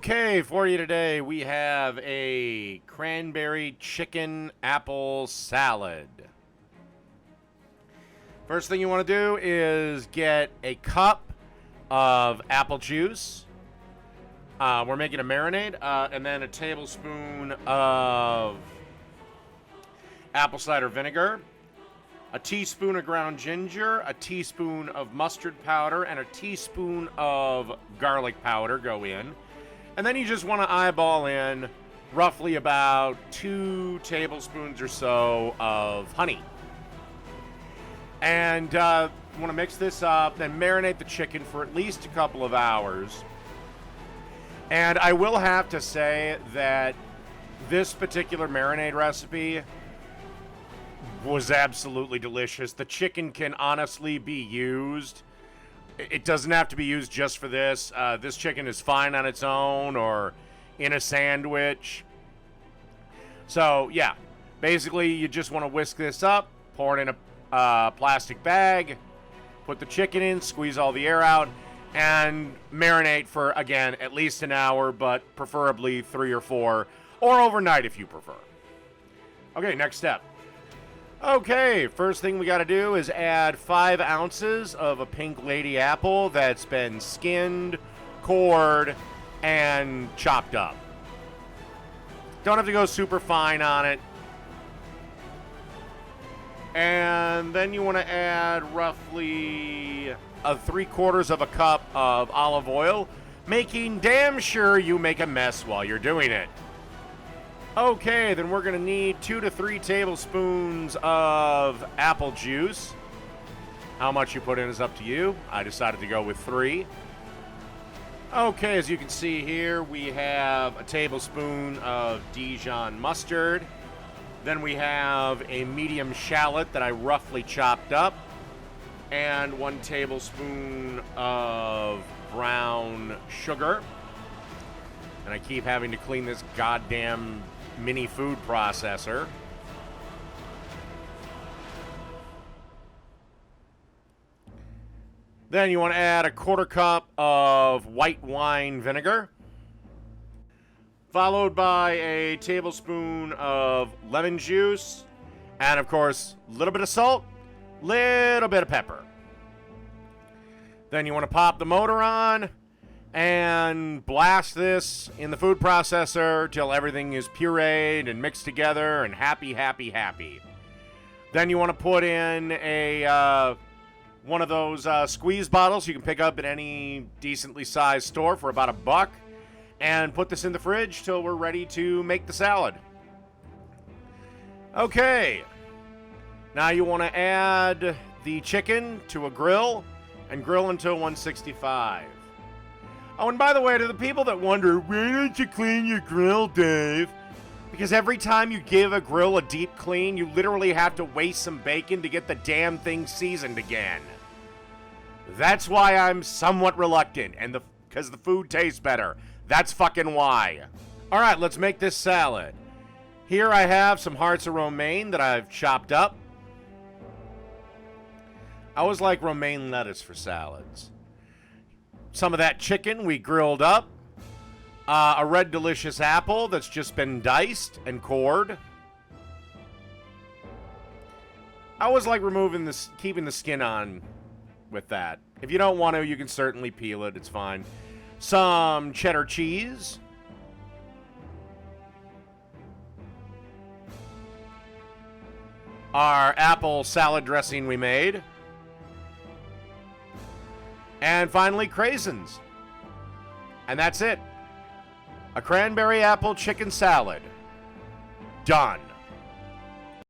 Okay, for you today, we have a cranberry chicken apple salad. First thing you want to do is get a cup of apple juice. We're making a marinade, and then a tablespoon of apple cider vinegar, a teaspoon of ground ginger, a teaspoon of mustard powder, and a teaspoon of garlic powder go in. And then you just want to eyeball in roughly about 2 tablespoons or so of honey. And you want to mix this up, then marinate the chicken for at least a couple of hours. And I will have to say that this particular marinade recipe was absolutely delicious. The chicken can honestly be used. It doesn't have to be used just for this. This chicken is fine on its own or in a sandwich. So, yeah. Basically, you just want to whisk this up, pour it in a plastic bag, put the chicken in, squeeze all the air out, and marinate for, again, at least an hour, but preferably 3 or 4, or overnight if you prefer. Okay, next step. Okay, first thing we got to do is add 5 ounces of a pink lady apple that's been skinned, cored, and chopped up. Don't have to go super fine on it. And then you want to add roughly 3/4 of a cup of olive oil, making damn sure you make a mess while you're doing it. Okay, then we're going to need 2 to 3 tablespoons of apple juice. How much you put in is up to you. I decided to go with 3. Okay, as you can see here, we have a tablespoon of Dijon mustard. Then we have a medium shallot that I roughly chopped up. And 1 tablespoon of brown sugar. And I keep having to clean this goddamn mini food processor. Then you want to add a 1/4 cup of white wine vinegar, followed by a tablespoon of lemon juice, and of course, a little bit of salt, little bit of pepper. Then you want to pop the motor on and blast this in the food processor till everything is pureed and mixed together and happy. Then you want to put in a one of those squeeze bottles you can pick up at any decently sized store for about $1, and put this in the fridge till we're ready to make the salad. Okay, now you want to add the chicken to a grill and grill until 165. Oh, and by the way, to the people that wonder, why don't you clean your grill, Dave? Because every time you give a grill a deep clean, you literally have to waste some bacon to get the damn thing seasoned again. That's why I'm somewhat reluctant, and because the food tastes better. That's fucking why. All right, let's make this salad. Here I have some hearts of romaine that I've chopped up. I always like romaine lettuce for salads. Some of that chicken we grilled up. A red delicious apple that's just been diced and cored. I always like removing this, keeping the skin on with that. If you don't want to, you can certainly peel it. It's fine. Some cheddar cheese. Our apple salad dressing we made. And finally, craisins. And that's it. A cranberry apple chicken salad. Done.